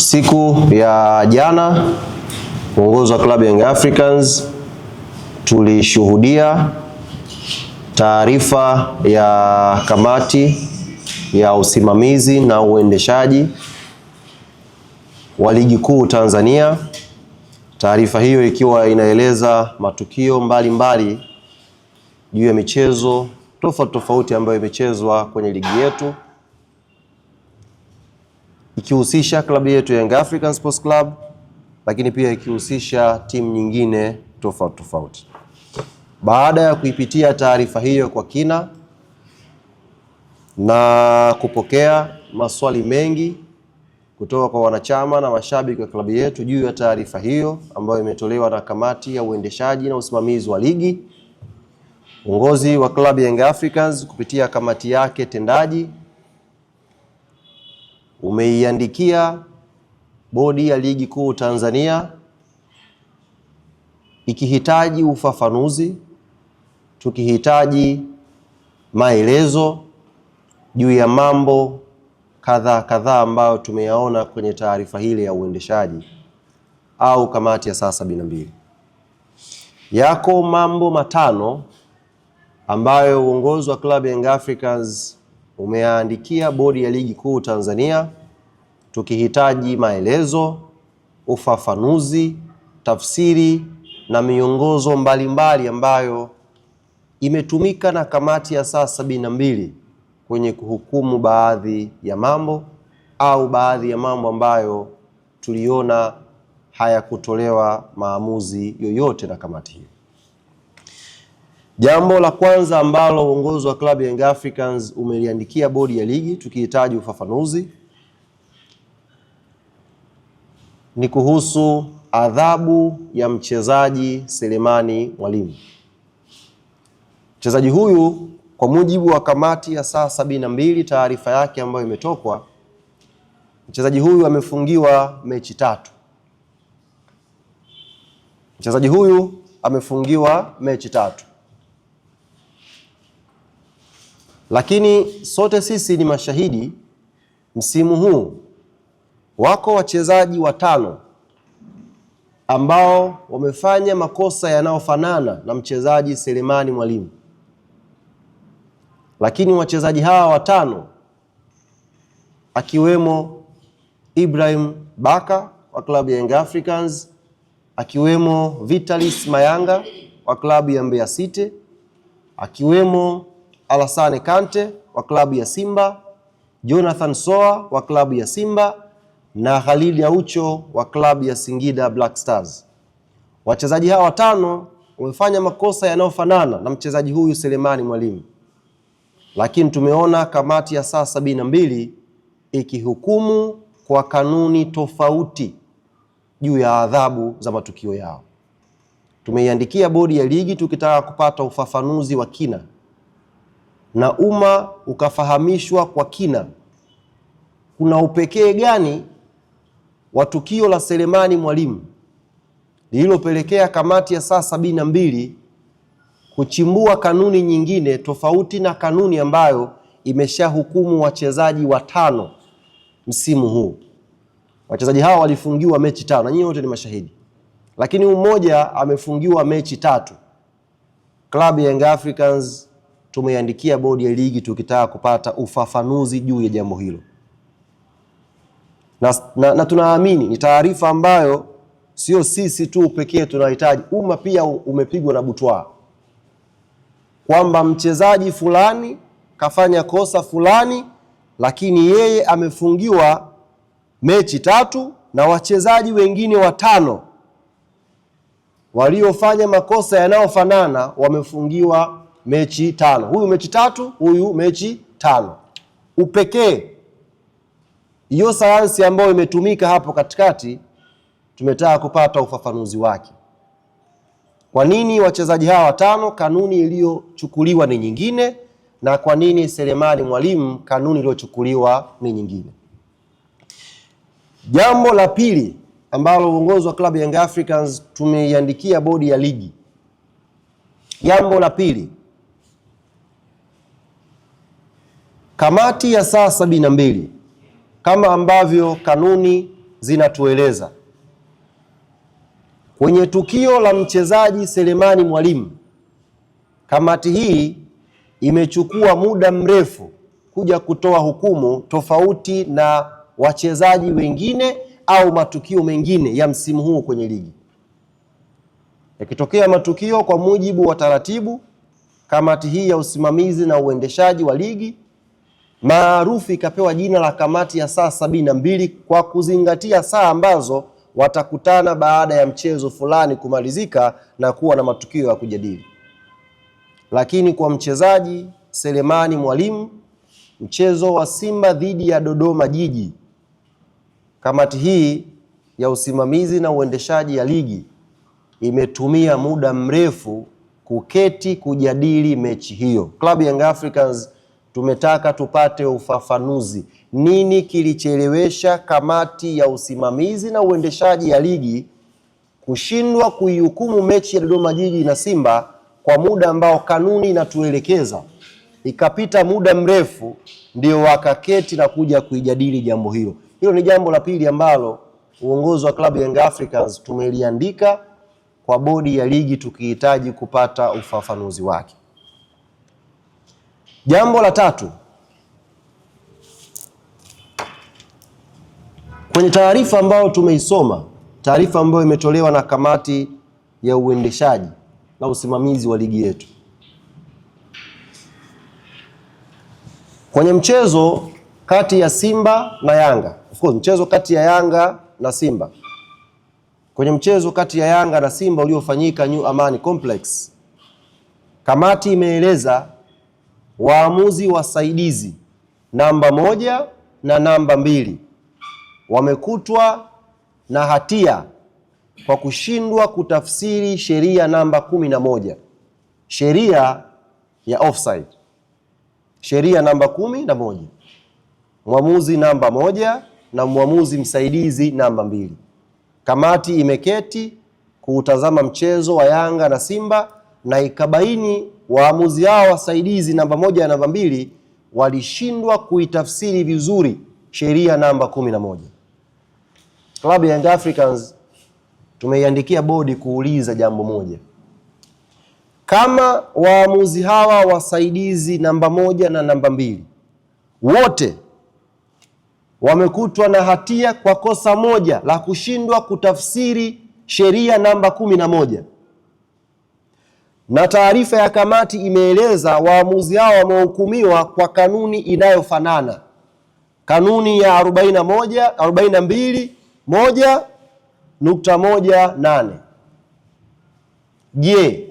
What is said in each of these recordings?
Siku ya jana uongozi wa klabu ya Young Africans tulishuhudia taarifa ya kamati ya usimamizi na uendeshaji wa ligi kuu Tanzania. Taarifa hiyo ikiwa inaeleza matukio mbalimbali juu ya michezo tofauti ambayo imechezwa kwenye ligi yetu, ikihusisha klabu yetu ya Young African Sports Club, lakini pia ikihusisha timu nyingine tofauti. Baada ya kuipitia taarifa hiyo kwa kina na kupokea maswali mengi kutoka kwa wanachama na mashabiki wa klabu yetu juu ya taarifa hiyo ambayo imetolewa na kamati ya uendeshaji na usimamizi wa ligi, uongozi wa klabu ya Young Africans kupitia kamati yake tendaji umeiandikia bodi ya ligi kuu Tanzania ikihitaji ufafanuzi, tukihitaji maelezo juu ya mambo kadhaa ambayo tumeyaona kwenye taarifa hili ya uendeshaji au kamati ya saa 72. Yako mambo matano ambayo uongozi wa klabu ya Young Africans umeandikia bodi ya ligi kuu Tanzania tukihitaji maelezo, ufafanuzi, tafsiri na miongozo mbalimbali ambayo imetumika na kamati ya saa 72 kwenye kuhukumu baadhi ya mambo au baadhi ya mambo ambayo tuliona hayakutolewa maamuzi yoyote na kamati hiyo. Jambo la kwanza ambalo uongozi wa klabu ya Young Africans umeliandikia bodi ya ligi tukihitaji ufafanuzi ni kuhusu adhabu ya mchezaji Selemani Mwalimu. Mchezaji huyu kwa mujibu wa kamati ya saa 72 taarifa yake ambayo imetokwa, mchezaji huyu amefungiwa mechi 3. Mchezaji huyu amefungiwa mechi 3. Lakini sote sisi ni mashahidi, msimu huu wako wachezaji 5 ambao wamefanya makosa yanayofanana na mchezaji Selemani Mwalimu. Lakini wachezaji hawa 5 akiwemo Ibrahim Baka wa klabu ya Young Africans, akiwemo Vitalis Mayanga wa klabu ya Mbeya City, akiwemo Alassane Kante wa klabu ya Simba, Jonathan Soa wa klabu ya Simba na Khalid Aucho wa klabu ya Singida Black Stars. Wachezaji hawa 5 wamefanya makosa yanayofanana na mchezaji huyu Selemani Mwalimu. Lakini tumeona kamati ya saa 72 ikihukumu kwa kanuni tofauti juu ya adhabu za matukio yao. Tumeiandikia bodi ya ligi tukitaka kupata ufafanuzi wa kina na umma ukafahamishwa kwa kina kuna upekee gani wa tukio la Selemani Mwalimu lililopelekea kamati ya saa 72 kuchimbua kanuni nyingine tofauti na kanuni ambayo imeshahukumu wachezaji 5 msimu huu. Wachezaji hawa walifungiwa mechi 5 na nyinyi wote ni mashahidi. Lakini mmoja amefungiwa mechi 3. Klabu ya Young Africans tumeiandikia bodi ya ligi tukitaka kupata ufafanuzi juu ya jambo hilo. Na tunaamini ni taarifa ambayo sio sisi tu pekee tunahitaji, umma pia umepigwa na butwaa kwamba mchezaji fulani kafanya kosa fulani, lakini yeye amefungiwa mechi 3 na wachezaji wengine 5 waliofanya makosa yanayofanana wamefungiwa mechi 5. Huyu mechi 3, huyu mechi 5. Upekee hiyo sayansi ambayo imetumika hapo katikati tumetaka kupata ufafanuzi wake. Kwa nini wachezaji hawa 5 kanuni iliyochukuliwa ni nyingine, na kwa nini Selemani Mwalimu kanuni iliyochukuliwa ni nyingine? Jambo la pili ambalo uongozi wa klabu ya Young Africans tumeiandikia bodi ya ligi. Jambo la pili, kamati ya saa 72 kama ambavyo kanuni zinatueleza kwenye tukio la mchezaji Selemani Mwalimu, kamati hii imechukua muda mrefu kuja kutoa hukumu tofauti na wachezaji wengine au matukio mengine ya msimu huu kwenye ligi. Yakitokea matukio kwa mujibu wa taratibu, kamati hii ya usimamizi na uendeshaji wa ligi maarufu ikapewa jina la kamati ya saa 72 kwa kuzingatia saa ambazo watakutana baada ya mchezo fulani kumalizika na kuwa na matukio ya kujadili. Lakini kwa mchezaji Selemani Mwalimu, mchezo wa Simba dhidi ya Dodoma Jiji, kamati hii ya usimamizi na uendeshaji ya ligi imetumia muda mrefu kuketi kujadili mechi hiyo. Klabu Young Africans tumetaka tupate ufafanuzi. Nini kilichelewesha kamati ya usimamizi na uendeshaji ya ligi kushindwa kuihukumu mechi ya Dodoma Jiji na Simba kwa muda ambao kanuni inatuelekeza? Ikapita muda mrefu ndio wakaketi na kuja kuijadili jambo hilo. Hilo ni jambo la pili ambalo uongozi wa Klabu Young Africans tumeliandika kwa bodi ya ligi tukihitaji kupata ufafanuzi wake. Jambo la tatu, kwenye taarifa ambayo tumeisoma, taarifa ambayo imetolewa na kamati ya uendeshaji na usimamizi wa ligi yetu, kwenye mchezo kati ya Simba na Yanga, of course mchezo kati ya Yanga na Simba, kwenye mchezo kati ya Yanga na Simba uliofanyika New Amani Complex, kamati imeeleza waamuzi wasaidizi namba 1 na namba 2 wamekutwa na hatia kwa kushindwa kutafsiri sheria namba 11, sheria ya offside. Sheria namba 11, mwamuzi namba 1 na mwamuzi msaidizi namba 2. Kamati imeketi kuutazama mchezo wa Yanga na Simba na ikabaini waamuzi hao wasaidizi namba 1 na namba 2 walishindwa kuitafsiri vizuri sheria namba 11. Club Young Africans tumeiandikia bodi kuuliza jambo moja. Kama waamuzi hawa wasaidizi namba 1 na namba 2 wote wamekutwa na hatia kwa kosa moja la kushindwa kutafsiri sheria namba 11, na taarifa ya kamati imeeleza waamuzi hao wamehukumiwa kwa kanuni inayofanana, kanuni ya 42.1.18. Je,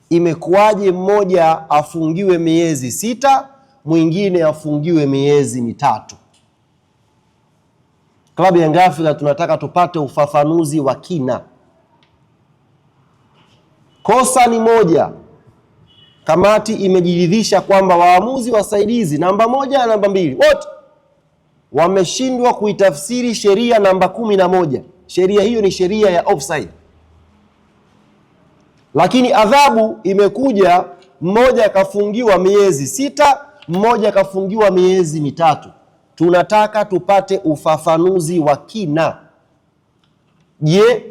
imekuwaje mmoja afungiwe miezi 6, mwingine afungiwe miezi 3? Klabu ya Young Africans tunataka tupate ufafanuzi wa kina. Kosa ni moja. Kamati imejiridhisha kwamba waamuzi wasaidizi namba 1 na namba 2 wote wameshindwa kuitafsiri sheria namba 11. Sheria hiyo ni sheria ya offside. Lakini adhabu imekuja, mmoja akafungiwa miezi 6, mmoja akafungiwa miezi 3. Tunataka tupate ufafanuzi wa kina. Je,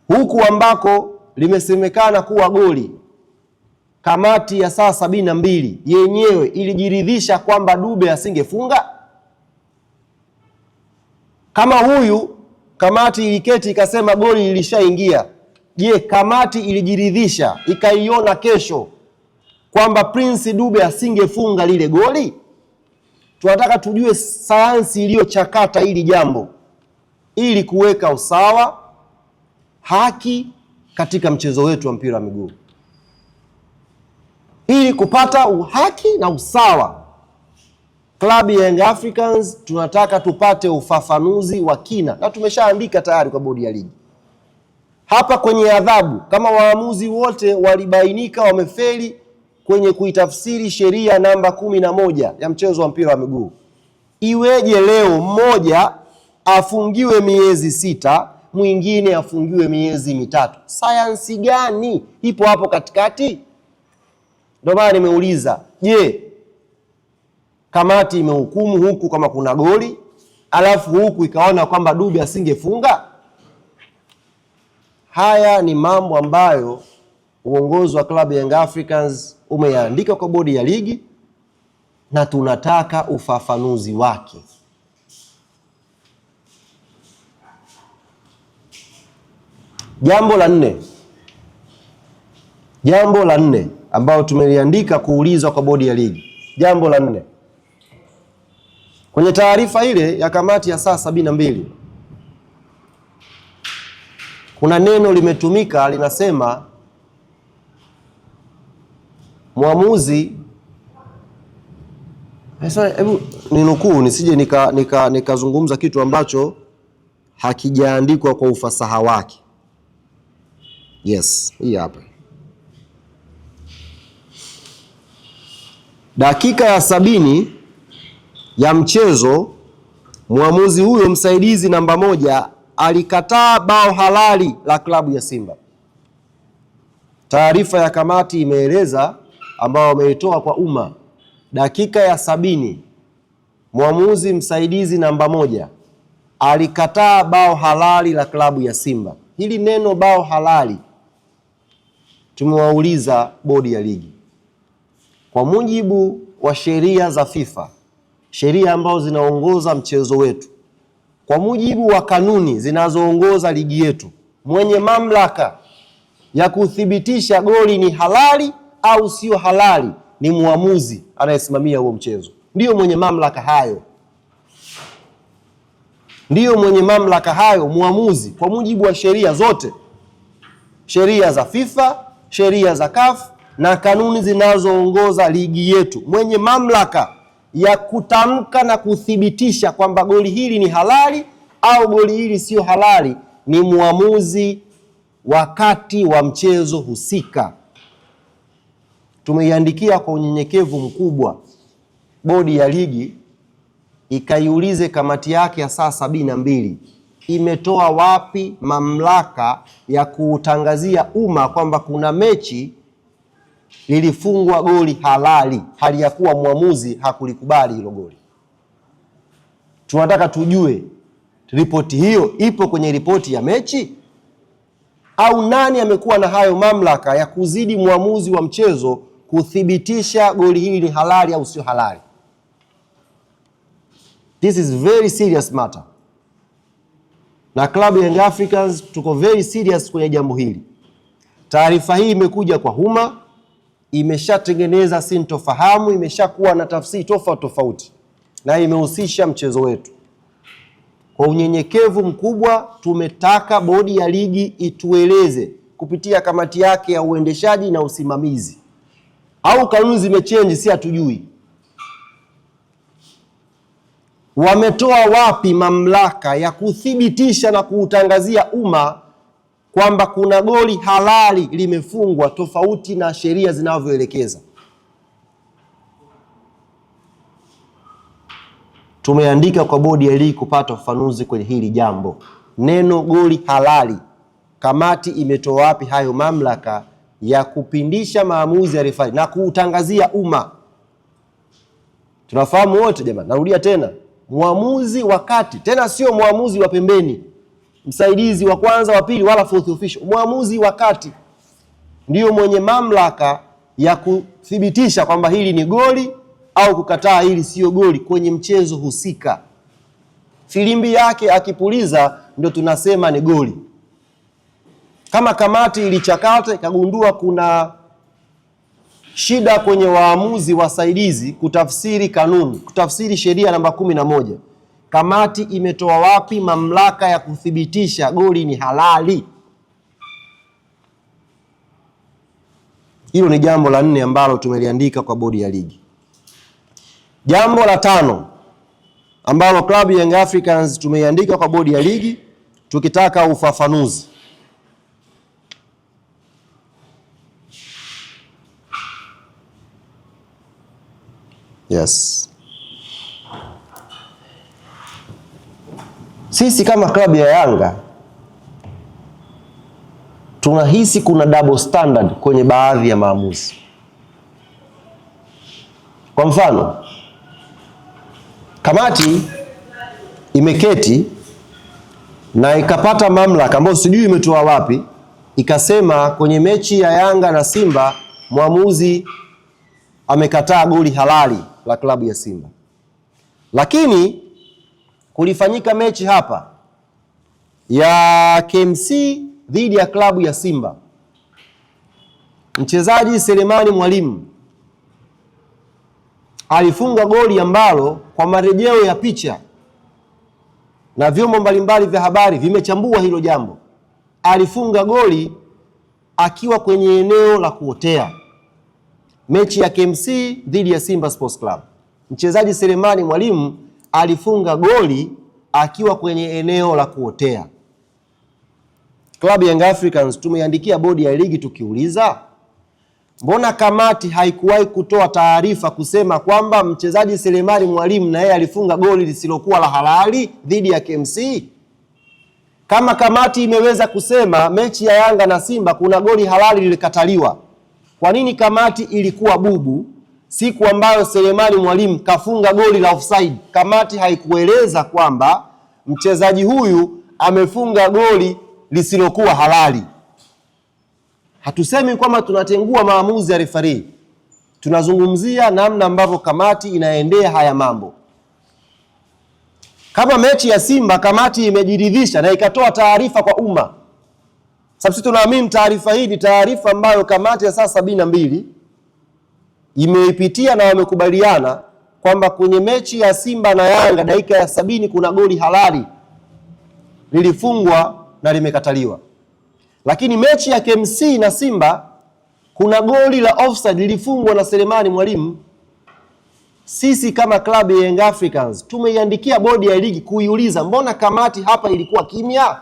huku ambako limesemekana kuwa goli, kamati ya saa 72 yenyewe ilijiridhisha kwamba Dube asingefunga? Kama huyu kamati iliketi ikasema goli lilishaingia, je, kamati ilijiridhisha ikaiona kesho kwamba Prince Dube asingefunga lile goli? Tunataka tujue sayansi iliyochakata hili jambo ili kuweka usawa, haki katika mchezo wetu wa mpira wa miguu. Ili kupata uhaki na usawa, Club Young Africans tunataka tupate ufafanuzi wa kina, na tumeshaandika tayari kwa bodi ya ligi. Hapa kwenye adhabu, kama waamuzi wote walibainika wamefeli kwenye kuitafsiri sheria namba 11 ya mchezo wa mpira wa miguu, iweje leo mmoja afungiwe miezi 6, mwingine afungiwe miezi 3? Sayansi gani ipo hapo katikati? Ndio maana nimeuliza, je, kamati imehukumu huku kama kuna goli alafu huku ikaona kwamba Dube asingefunga? Haya ni mambo ambayo uongozi wa klabu ya Young Africans umeandika kwa bodi ya ligi na tunataka ufafanuzi wake. Jambo la nne ambao tumeliandika kuulizwa kwa bodi ya ligi. Jambo la 4. Kwenye taarifa ile ya kamati ya saa 72 kuna neno limetumika linasema mwamuzi, hebu ninukuu nisije nikazungumza kitu ambacho hakijaandikwa kwa ufasaha wake. Yes, hii hapa. Dakika ya 70 ya mchezo, mwamuzi huyo msaidizi namba 1 alikataa bao halali la klabu ya Simba. Taarifa ya kamati imeeleza, ambao wameitoa kwa umma, dakika ya 70 mwamuzi msaidizi namba 1 alikataa bao halali la klabu ya Simba. Hili neno bao halali, tumewauliza bodi ya ligi, kwa mujibu wa sheria za FIFA, sheria ambazo zinaongoza mchezo wetu, kwa mujibu wa kanuni zinazoongoza ligi yetu, mwenye mamlaka ya kuthibitisha goli ni halali au sio halali ni muamuzi anayesimamia huo mchezo. Ndiyo mwenye mamlaka hayo. Ndiyo mwenye mamlaka hayo muamuzi, kwa mujibu wa sheria zote, sheria za FIFA, sheria za CAF na kanuni zinazoongoza ligi yetu. Mwenye mamlaka ya kutamka na kuthibitisha kwamba goli hili ni halali au goli hili sio halali ni muamuzi wakati wa mchezo husika. Tumeiandikia kwa unyenyekevu mkubwa bodi ya ligi ikaiulize kamati yake ya saa 72 imetoa wapi mamlaka ya kuutangazia umma kwamba kuna mechi lilifungwa goli halali hali ya kuwa muamuzi hakulikubali hilo goli. Tunataka tujue ripoti hiyo ipo kwenye ripoti ya mechi au nani amekuwa na hayo mamlaka ya kuzidi muamuzi wa mchezo kuthibitisha goli hili ni halali au sio halali. This is very serious matter. Na klabu ya Young Africans tuko very serious kwenye jambo hili. Taarifa hii imekuja kwa umma, imeshatengeneza sintofahamu, imeshakuwa na tafsiri tofauti na imehusisha mchezo wetu. Kwa unyenyekevu mkubwa tumetaka bodi ya ligi itueleze kupitia kamati yake ya uendeshaji na usimamizi, au kanuni zimechange, si hatujui. Wametoa wapi mamlaka ya kuthibitisha na kuutangazia umma kwamba kuna goli halali limefungwa tofauti na sheria zinavyoelekeza? Tumeandika kwa bodi ya ligi kupata ufafanuzi kwenye hili jambo. Neno goli halali, kamati imetoa wapi hayo mamlaka ya kupindisha maamuzi ya refari na kuutangazia umma? Tunafahamu wote jamani, narudia tena, muamuzi wakati, tena sio muamuzi wa pembeni, msaidizi wa kwanza, wa pili, wala fourth official. Muamuzi wakati ndiyo mwenye mamlaka ya kuthibitisha kwamba hili ni goli au kukataa hili sio goli kwenye mchezo husika. Filimbi yake akipuliza ndio tunasema ni goli. Kama kamati ilichakata ikagundua kuna shida kwenye waamuzi wasaidizi kutafsiri kanuni, kutafsiri sheria namba 11, kamati imetoa wapi mamlaka ya kuthibitisha goli ni halali? Hilo ni jambo la 4 ambalo tumeliandika kwa bodi ya ligi. Jambo la 5 ambalo klabu ya Young Africans tumeiandika kwa bodi ya ligi tukitaka ufafanuzi. Yes. Sisi kama klabu ya Yanga tunahisi kuna double standard kwenye baadhi ya maamuzi. Kwa mfano, kamati imeketi na ikapata mamlaka ambayo sijui imetoa wapi, ikasema kwenye mechi ya Yanga na Simba mwamuzi amekataa goli halali la klabu ya Simba. Lakini kulifanyika mechi hapa ya KMC dhidi ya klabu ya Simba. Mchezaji Selemani Mwalimu alifunga goli ambalo kwa marejeo ya picha na vyombo mbalimbali vya habari vimechambua hilo jambo. Alifunga goli akiwa kwenye eneo la kuotea. Mechi ya KMC dhidi ya Simba Sports Club. Mchezaji Selemani Mwalimu alifunga goli akiwa kwenye eneo la kuotea. Klabu ya Young Africans tumeiandikia bodi ya ligi tukiuliza, mbona kamati haikuwahi kutoa taarifa kusema kwamba mchezaji Selemani Mwalimu na yeye alifunga goli lisilokuwa la halali dhidi ya KMC? Kama kamati imeweza kusema mechi ya Yanga na Simba kuna goli halali lilikataliwa, kwa nini kamati ilikuwa bubu siku ambayo Selemani Mwalimu kafunga goli la offside? Kamati haikueleza kwamba mchezaji huyu amefunga goli lisilokuwa halali. Hatusemi kwamba tunatengua maamuzi ya referee. Tunazungumzia namna ambavyo kamati inaendea haya mambo. Kama mechi ya Simba kamati imejiridhisha na ikatoa taarifa kwa umma, sababu sisi tunaamini taarifa hii ni taarifa ambayo kamati ya saa 72 imeipitia na wamekubaliana kwamba kwenye mechi ya Simba na Yanga dakika ya 70 kuna goli halali lilifungwa na limekataliwa. Lakini mechi ya KMC na Simba kuna goli la offside lilifungwa na Selemani Mwalimu. Sisi kama klabu ya Young Africans tumeiandikia bodi ya ligi kuiuliza, mbona kamati hapa ilikuwa kimya?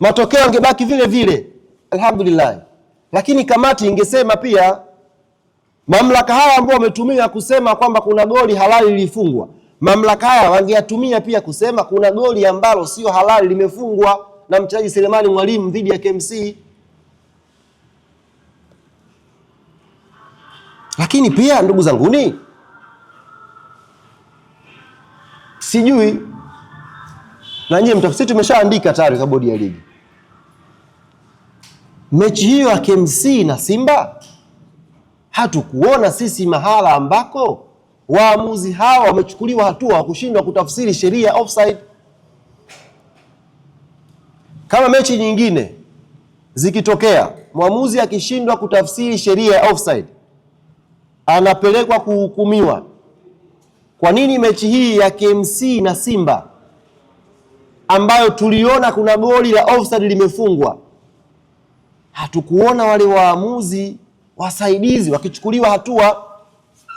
Matokeo yangebaki vile vile, alhamdulillah. Lakini kamati ingesema pia, mamlaka haya ambao wametumia kusema kwamba kuna goli halali lilifungwa, mamlaka haya wangeyatumia pia kusema kuna goli ambalo sio halali limefungwa na mchezaji Selemani Mwalimu dhidi ya KMC. Lakini pia ndugu zanguni, sijui na nyinyi mtafsiri, tumeshaandika tayari kwa bodi ya ligi. Mechi hiyo ya KMC na Simba hatukuona sisi mahala ambako waamuzi hawa wamechukuliwa hatua wa kushindwa kutafsiri sheria offside. Kama mechi nyingine zikitokea mwamuzi akishindwa kutafsiri sheria ya offside anapelekwa kuhukumiwa, kwa nini mechi hii ya KMC na Simba ambayo tuliona kuna goli la offside limefungwa hatukuona wale waamuzi wasaidizi wakichukuliwa hatua?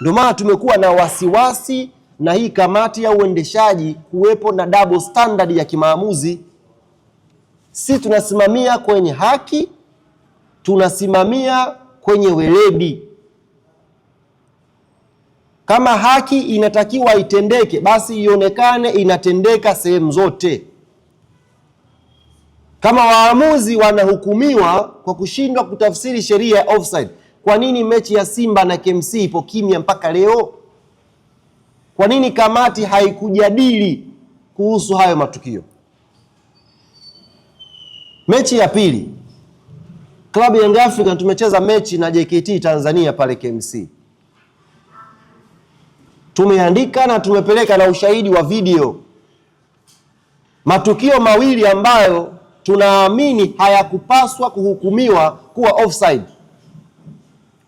Ndio maana tumekuwa na wasiwasi na hii kamati ya uendeshaji kuwepo na double standard ya kimaamuzi. Sisi tunasimamia kwenye haki, tunasimamia kwenye weledi. Kama haki inatakiwa itendeke, basi ionekane inatendeka sehemu zote. Kama waamuzi wanahukumiwa kwa kushindwa kutafsiri sheria ya offside, kwa nini mechi ya Simba na KMC ipo kimya mpaka leo? Kwa nini kamati haikujadili kuhusu hayo matukio? Mechi ya pili, klabu ya Young Africans tumecheza mechi na JKT Tanzania pale KMC. Tumeandika na tumepeleka na ushahidi wa video. Matukio mawili ambayo tunaamini hayakupaswa kuhukumiwa kuwa offside.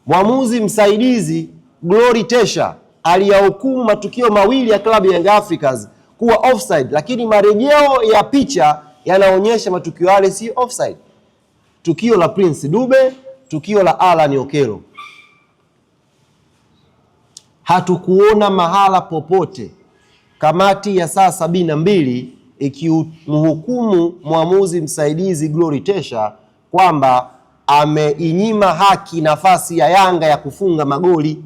Mwamuzi msaidizi Glory Tesha aliyahukumu matukio mawili ya klabu ya Young Africans kuwa offside, lakini marejeo ya picha yanaonyesha matukio yale si offside. Tukio la Prince Dube, tukio la Alan Okello. Hatukuona mahala popote kamati ya saa 72 ikimhukumu mwamuzi msaidizi Glory Tesha kwamba ameinyima haki nafasi ya Yanga ya kufunga magoli.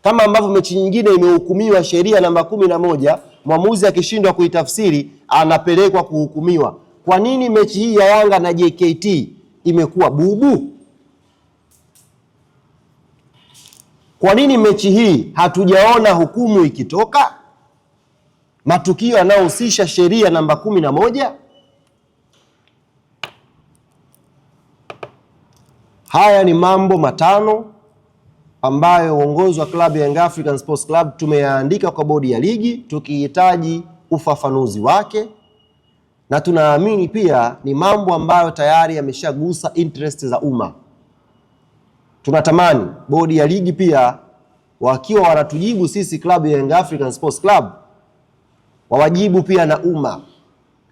Kama ambavyo mechi nyingine imehukumiwa sheria namba 11, mwamuzi akishindwa kuitafsiri anapelekwa kuhukumiwa. Kwa nini mechi hii ya Yanga na JKT imekuwa bubu? Kwa nini mechi hii hatujaona hukumu ikitoka? matukio yanayohusisha sheria namba 11. Haya ni mambo matano ambayo uongozi wa klabu ya Young African Sports Club tumeyaandika kwa bodi ya ligi tukihitaji ufafanuzi wake, na tunaamini pia ni mambo ambayo tayari yameshagusa interest za umma. Tunatamani bodi ya ligi pia wakiwa wanatujibu sisi klabu ya Young African Sports Club wawajibu pia na umma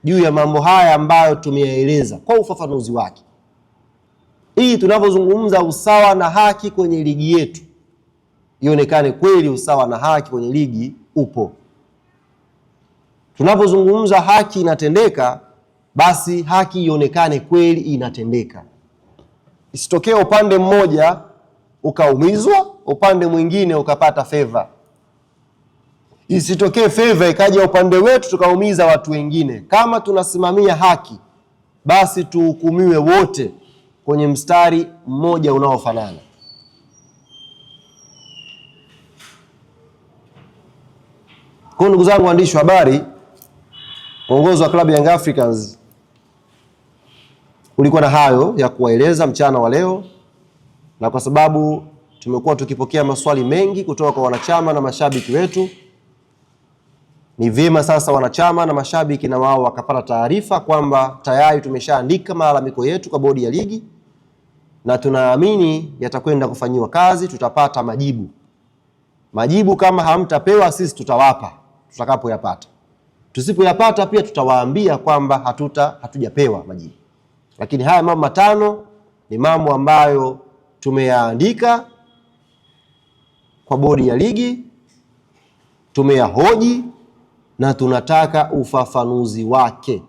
juu ya mambo haya ambayo tumeyaeleza kwa ufafanuzi wake. Hii tunapozungumza usawa na haki kwenye ligi yetu, ionekane kweli usawa na haki kwenye ligi upo. Tunapozungumza haki inatendeka, basi haki ionekane kweli inatendeka. Isitokee upande mmoja ukaumizwa, upande mwingine ukapata favor. Isitokee favor ikaja upande wetu tukaumiza watu wengine. Kama tunasimamia haki, basi tuhukumiwe wote kwenye mstari mmoja unaofanana. Kwa ndugu zangu waandishi wa habari, uongozi wa klabu ya Young Africans ulikuwa na hayo ya kuwaeleza mchana wa leo, na kwa sababu tumekuwa tukipokea maswali mengi kutoka kwa wanachama na mashabiki wetu, ni vyema sasa wanachama na mashabiki na wao wakapata taarifa kwamba tayari tumeshaandika malalamiko yetu kwa bodi ya ligi na tunaamini yatakwenda kufanyiwa kazi. Tutapata majibu. Kama hamtapewa sisi tutawapa tutakapoyapata. Tusipoyapata pia tutawaambia kwamba hatujapewa majibu. Lakini haya mambo matano ni mambo ambayo tumeyaandika kwa bodi ya ligi, tumeyahoji na tunataka ufafanuzi wake.